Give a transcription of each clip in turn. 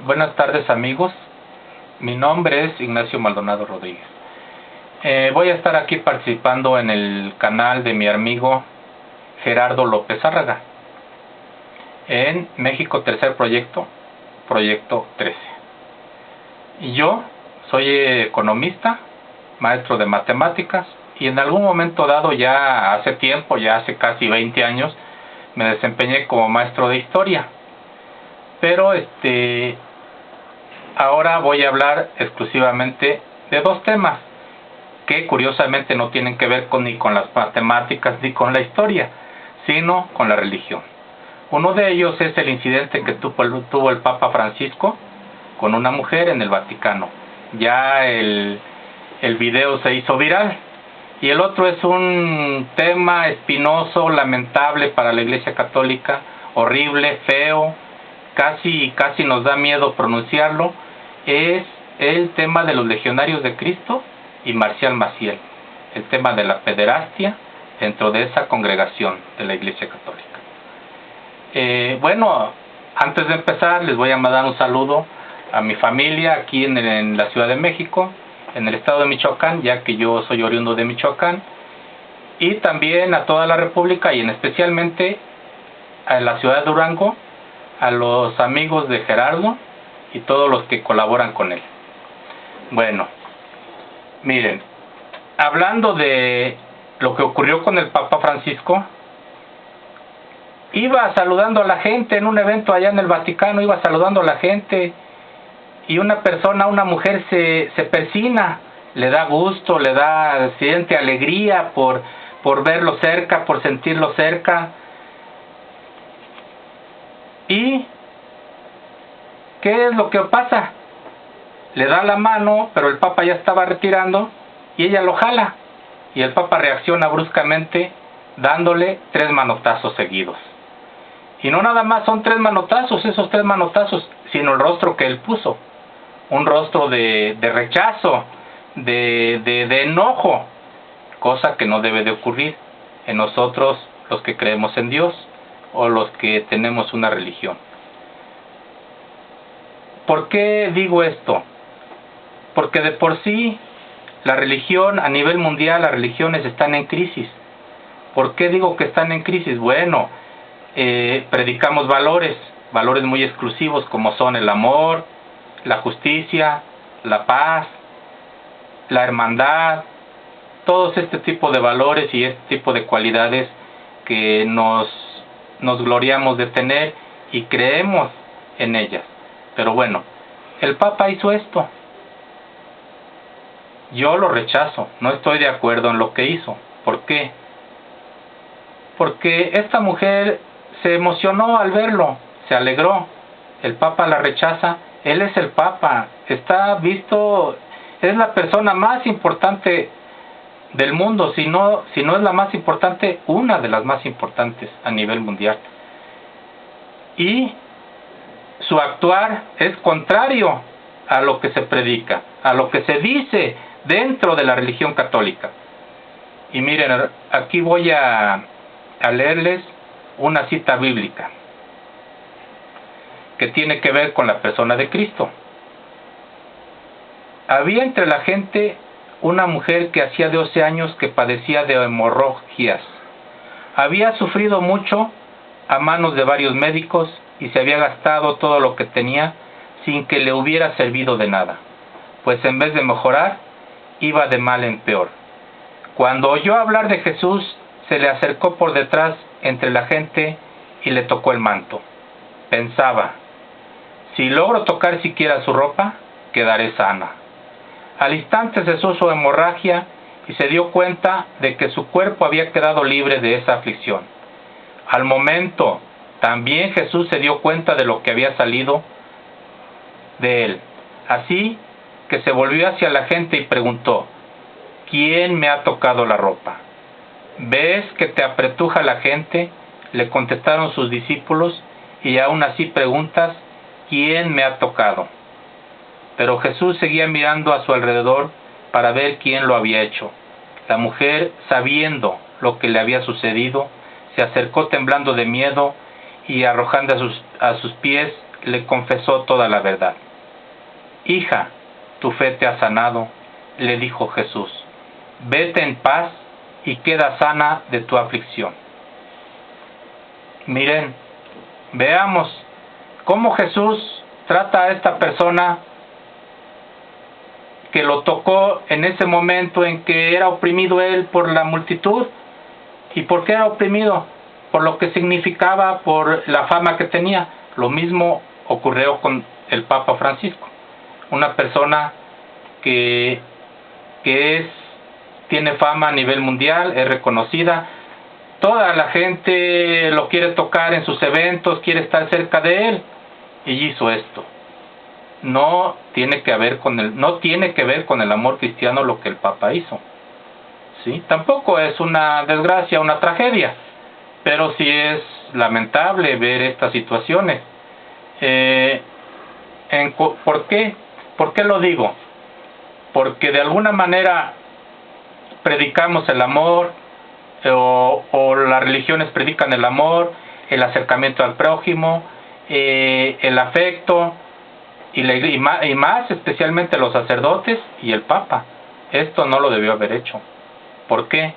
Buenas tardes, amigos. Mi nombre es Ignacio Maldonado Rodríguez. Voy a estar aquí participando en el canal de mi amigo Gerardo López Zárraga en México Tercer Proyecto, Proyecto 13. Y yo soy economista, maestro de matemáticas, y en algún momento dado, ya hace tiempo, ya hace casi 20 años, me desempeñé como maestro de historia. Pero ahora voy a hablar exclusivamente de dos temas que curiosamente no tienen que ver ni con las matemáticas ni con la historia, sino con la religión. Uno de ellos es el incidente que tuvo el Papa Francisco con una mujer en el Vaticano. Ya el video se hizo viral. Y el otro es un tema espinoso, lamentable para la Iglesia Católica, horrible, feo, casi nos da miedo pronunciarlo. Es el tema de los legionarios de Cristo y Marcial Maciel, el tema de la pederastia dentro de esa congregación de la Iglesia Católica. Bueno, antes de empezar les voy a mandar un saludo a mi familia aquí en la Ciudad de México, en el estado de Michoacán, ya que yo soy oriundo de Michoacán, y también a toda la República y especialmente a la ciudad de Durango, a los amigos de Gerardo y todos los que colaboran con él. Bueno, miren, hablando de lo que ocurrió con el Papa Francisco, iba saludando a la gente en un evento allá en el Vaticano, iba saludando a la gente, y una mujer se persina, le da gusto, siente alegría por verlo cerca, por sentirlo cerca. ¿Y qué es lo que pasa? Le da la mano, pero el Papa ya estaba retirando, y ella lo jala, y el Papa reacciona bruscamente dándole 3 manotazos seguidos. Y no nada más son 3 manotazos, esos 3 manotazos, sino el rostro que él puso. Un rostro de rechazo, de enojo, cosa que no debe de ocurrir en nosotros los que creemos en Dios o los que tenemos una religión. ¿Por qué digo esto? Porque de por sí la religión, a nivel mundial, las religiones están en crisis. ¿Por qué digo que están en crisis? Bueno, predicamos valores muy exclusivos como son el amor, la justicia, la paz, la hermandad, todos este tipo de valores y este tipo de cualidades que nos gloriamos de tener y creemos en ellas. Pero bueno, el Papa hizo esto. Yo lo rechazo, no estoy de acuerdo en lo que hizo. ¿Por qué? Porque esta mujer se emocionó al verlo, se alegró. El Papa la rechaza. Él es el Papa, está visto, es la persona más importante del mundo, si no es la más importante, una de las más importantes a nivel mundial. Y su actuar es contrario a lo que se predica, a lo que se dice dentro de la religión católica. Y miren, aquí voy a leerles una cita bíblica que tiene que ver con la persona de Cristo. Había entre la gente una mujer que hacía 12 años que padecía de hemorroides. Había sufrido mucho a manos de varios médicos y se había gastado todo lo que tenía sin que le hubiera servido de nada, pues en vez de mejorar, iba de mal en peor. Cuando oyó hablar de Jesús, se le acercó por detrás entre la gente y le tocó el manto. Pensaba: si logro tocar siquiera su ropa, quedaré sana. Al instante cesó su hemorragia y se dio cuenta de que su cuerpo había quedado libre de esa aflicción. Al momento, también Jesús se dio cuenta de lo que había salido de él. Así que se volvió hacia la gente y preguntó: ¿quién me ha tocado la ropa? ¿Ves que te apretuja la gente?, le contestaron sus discípulos, y aún así preguntas: ¿quién me ha tocado? Pero Jesús seguía mirando a su alrededor para ver quién lo había hecho. La mujer, sabiendo lo que le había sucedido, se acercó temblando de miedo y arrojando a sus pies le confesó toda la verdad. Hija, tu fe te ha sanado, le dijo Jesús. Vete en paz y queda sana de tu aflicción. Miren, veamos cómo Jesús trata a esta persona que lo tocó en ese momento en que era oprimido él por la multitud. ¿Y por qué era oprimido? Por lo que significaba, por la fama que tenía. Lo mismo ocurrió con el Papa Francisco, una persona que tiene fama a nivel mundial, es reconocida. Toda la gente lo quiere tocar en sus eventos, quiere estar cerca de él, y hizo esto. No tiene que ver con el amor cristiano lo que el Papa hizo. ¿Sí? Tampoco es una desgracia, una tragedia, pero sí es lamentable ver estas situaciones. ¿Por qué? ¿Por qué lo digo? Porque de alguna manera predicamos el amor, o las religiones predican el amor, el acercamiento al prójimo, el afecto, y más especialmente los sacerdotes y el Papa. Esto no lo debió haber hecho. ¿Por qué?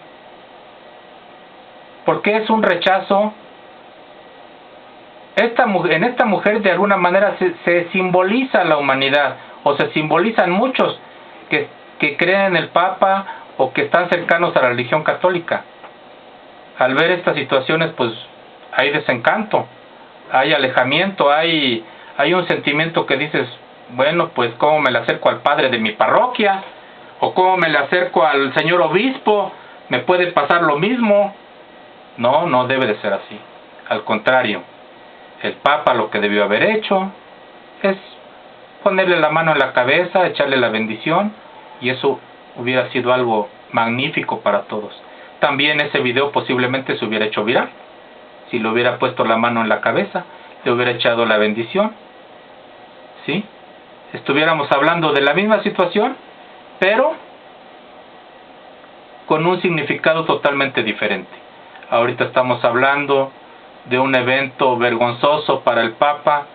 Porque es un rechazo. En esta mujer de alguna manera se simboliza la humanidad, o se simbolizan muchos que creen en el Papa o que están cercanos a la religión católica. Al ver estas situaciones, pues hay desencanto, hay alejamiento, hay un sentimiento que dices, bueno, pues cómo me le acerco al padre de mi parroquia, o cómo me le acerco al señor obispo, me puede pasar lo mismo. No, no debe de ser así. Al contrario, el Papa lo que debió haber hecho es ponerle la mano en la cabeza, echarle la bendición, y eso hubiera sido algo magnífico para todos. También ese video posiblemente se hubiera hecho viral. Si le hubiera puesto la mano en la cabeza, le hubiera echado la bendición. ¿Sí? Estuviéramos hablando de la misma situación, pero con un significado totalmente diferente. Ahorita estamos hablando de un evento vergonzoso para el Papa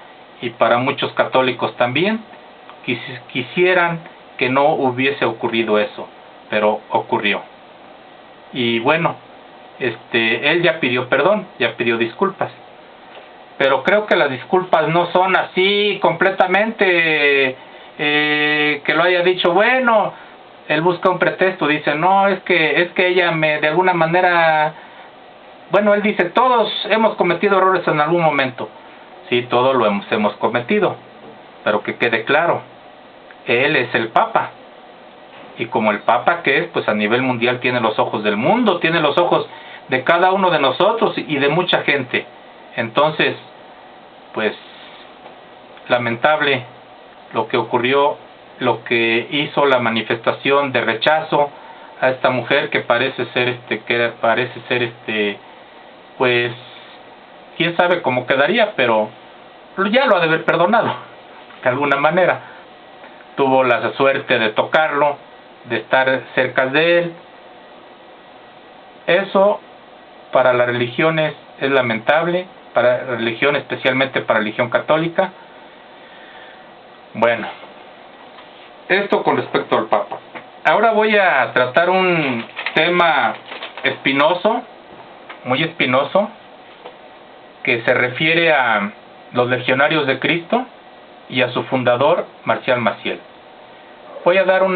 y para muchos católicos también. Quisieran que no hubiese ocurrido eso, pero ocurrió. Y bueno, él ya pidió perdón, ya pidió disculpas, pero creo que las disculpas no son así completamente que lo haya dicho. Bueno, él busca un pretexto, dice, no, es que ella de alguna manera, bueno, él dice, todos hemos cometido errores en algún momento. Sí, todos lo hemos cometido, pero que quede claro, él es el Papa. Y como el Papa que es, pues a nivel mundial tiene los ojos del mundo, tiene los ojos de cada uno de nosotros y de mucha gente. Entonces, pues, lamentable lo que ocurrió, lo que hizo la manifestación de rechazo a esta mujer que parece ser, pues, quién sabe cómo quedaría, pero ya lo ha de haber perdonado, de alguna manera. Tuvo la suerte de tocarlo, de estar cerca de él. Eso para las religiones es lamentable, para la religión, especialmente para la religión católica. Bueno, esto con respecto al Papa. Ahora voy a tratar un tema espinoso, muy espinoso, que se refiere a los legionarios de Cristo y a su fundador, Marcial Maciel. Voy a dar un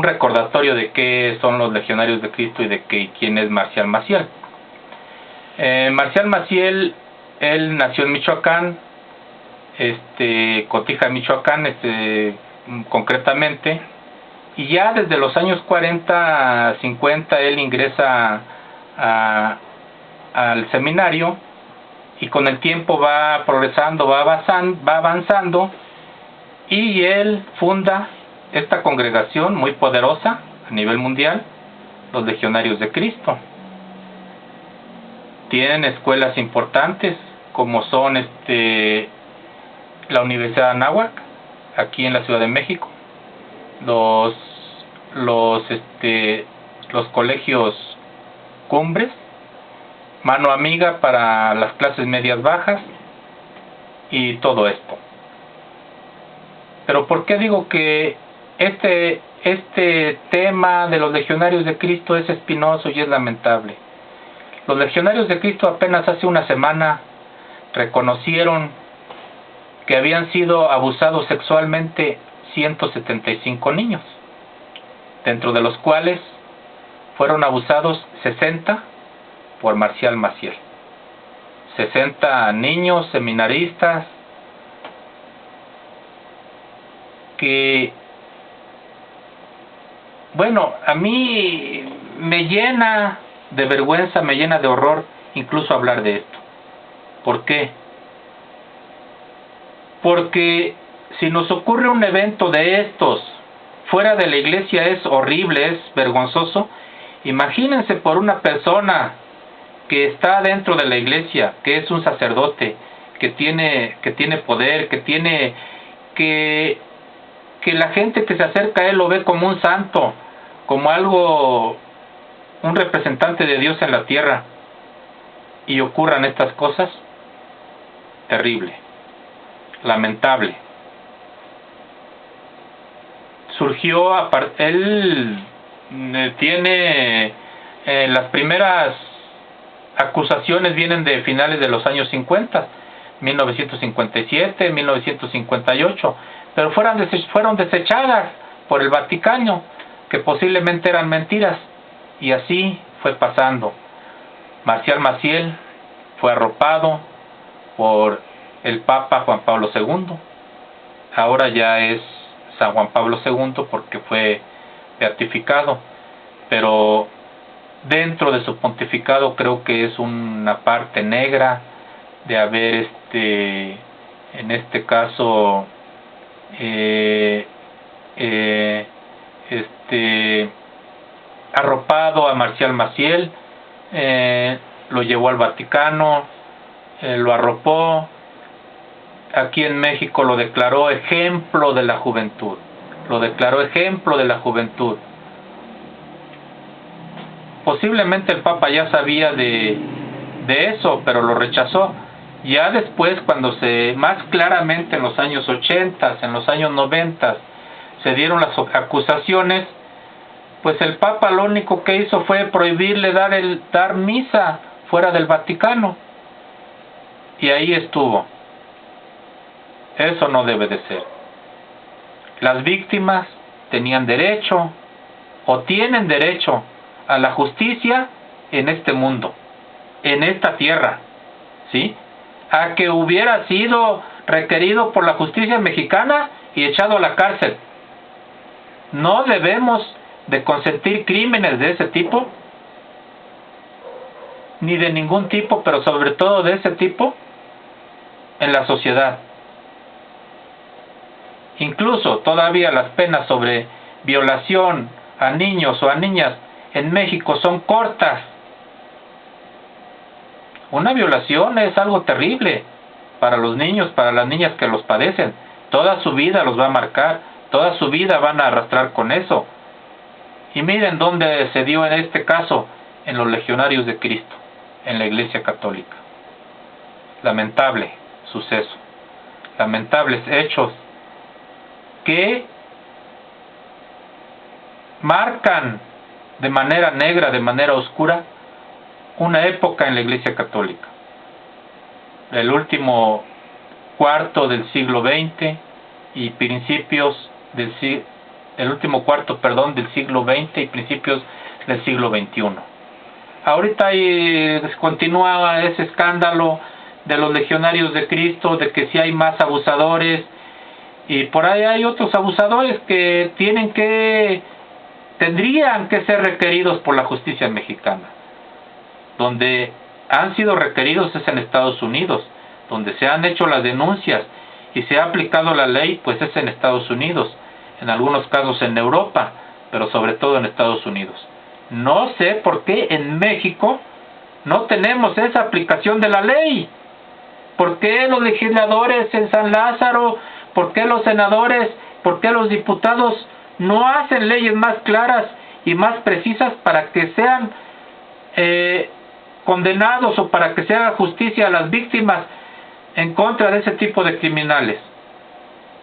recordatorio de qué son los legionarios de Cristo y de quién es Marcial Maciel. Marcial Maciel, él nació en Michoacán, Cotija, Michoacán, concretamente, y ya desde los años 40, 50, él ingresa al seminario, y con el tiempo va progresando, va avanzando, y él funda esta congregación muy poderosa a nivel mundial, los Legionarios de Cristo. Tienen escuelas importantes como son la Universidad de Anáhuac, aquí en la Ciudad de México, los colegios Cumbres, Mano Amiga para las clases medias bajas, y todo esto. Pero ¿por qué digo que este tema de los legionarios de Cristo es espinoso y es lamentable? Los legionarios de Cristo apenas hace una semana reconocieron que habían sido abusados sexualmente 175 niños, dentro de los cuales fueron abusados 60 por Marcial Maciel. 60 niños seminaristas que, bueno, a mí me llena de vergüenza, me llena de horror incluso hablar de esto. ¿Por qué? Porque si nos ocurre un evento de estos fuera de la iglesia es horrible, es vergonzoso. Imagínense por una persona que está dentro de la iglesia, que es un sacerdote, que tiene poder, que la gente que se acerca a él lo ve como un santo, como algo, un representante de Dios en la tierra, y ocurran estas cosas. Terrible, lamentable. Surgió, él tiene las primeras acusaciones vienen de finales de los años 50, 1957, 1958, pero fueron desechadas por el Vaticano, que posiblemente eran mentiras, y así fue pasando. Marcial Maciel fue arropado por el Papa Juan Pablo II, ahora ya es San Juan Pablo II porque fue beatificado, pero dentro de su pontificado creo que es una parte negra de haber en este caso arropado a Marcial Maciel, lo llevó al Vaticano, lo arropó. Aquí en México lo declaró ejemplo de la juventud. Lo declaró ejemplo de la juventud. Posiblemente el Papa ya sabía de eso, pero lo rechazó. Ya después, cuando más claramente en los años 80, en los años 90, se dieron las acusaciones, pues el Papa lo único que hizo fue prohibirle dar misa fuera del Vaticano. Y ahí estuvo. Eso no debe de ser. Las víctimas tenían derecho, o tienen derecho, a la justicia en este mundo, en esta tierra, ¿sí? A que hubiera sido requerido por la justicia mexicana y echado a la cárcel. No debemos de consentir crímenes de ese tipo, ni de ningún tipo, pero sobre todo de ese tipo, en la sociedad. Incluso todavía las penas sobre violación a niños o a niñas en México son cortas. Una violación es algo terrible para los niños, para las niñas que los padecen. Toda su vida los va a marcar, toda su vida van a arrastrar con eso. Y miren dónde se dio en este caso, en los legionarios de Cristo, en la Iglesia Católica. Lamentable suceso, lamentables hechos que marcan de manera negra, de manera oscura, una época en la Iglesia Católica. El último cuarto del siglo XX y principios el último cuarto, del siglo XX y principios del siglo XXI. Ahorita continúa ese escándalo de los legionarios de Cristo, de que si hay más abusadores, y por ahí hay otros abusadores que tendrían que ser requeridos por la justicia mexicana. Donde han sido requeridos es en Estados Unidos, donde se han hecho las denuncias y se ha aplicado la ley, pues es en Estados Unidos, en algunos casos en Europa, pero sobre todo en Estados Unidos. No sé por qué en México no tenemos esa aplicación de la ley. ¿Por qué los legisladores en San Lázaro, por qué los senadores, por qué los diputados no hacen leyes más claras y más precisas para que sean condenados o para que se haga justicia a las víctimas en contra de ese tipo de criminales.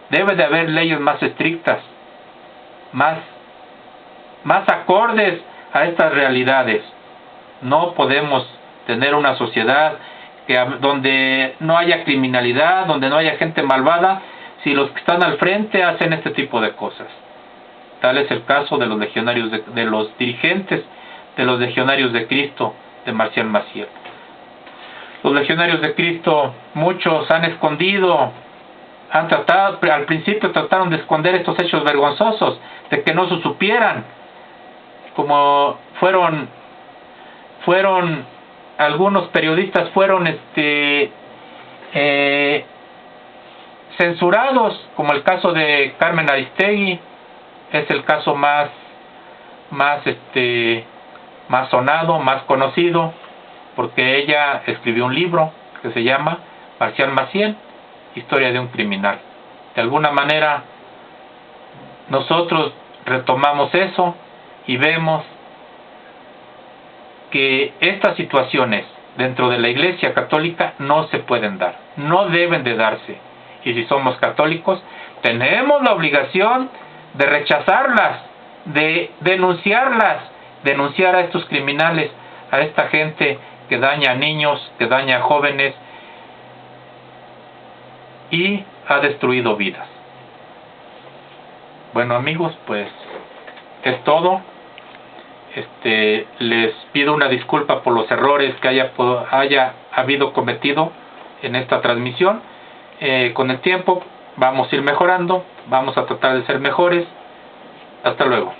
Debe de haber leyes más estrictas, más acordes a estas realidades. No podemos tener una sociedad donde no haya criminalidad, donde no haya gente malvada, si los que están al frente hacen este tipo de cosas. Tal es el caso de los legionarios, de los dirigentes de los legionarios de Cristo, de Marcial Maciel. Los legionarios de Cristo, muchos han escondido, al principio trataron de esconder estos hechos vergonzosos, de que no se supieran, como fueron algunos periodistas fueron censurados, como el caso de Carmen Aristegui. Es el caso más sonado, más conocido, porque ella escribió un libro que se llama Marcial Maciel, Historia de un criminal. De alguna manera nosotros retomamos eso y vemos que estas situaciones dentro de la Iglesia Católica no se pueden dar, no deben de darse. Y si somos católicos, tenemos la obligación de rechazarlas, de denunciar a estos criminales, a esta gente que daña a niños, que daña a jóvenes y ha destruido vidas. Bueno, amigos, pues es todo. Les pido una disculpa por los errores que haya habido cometido en esta transmisión. Con el tiempo vamos a ir mejorando, vamos a tratar de ser mejores. Hasta luego.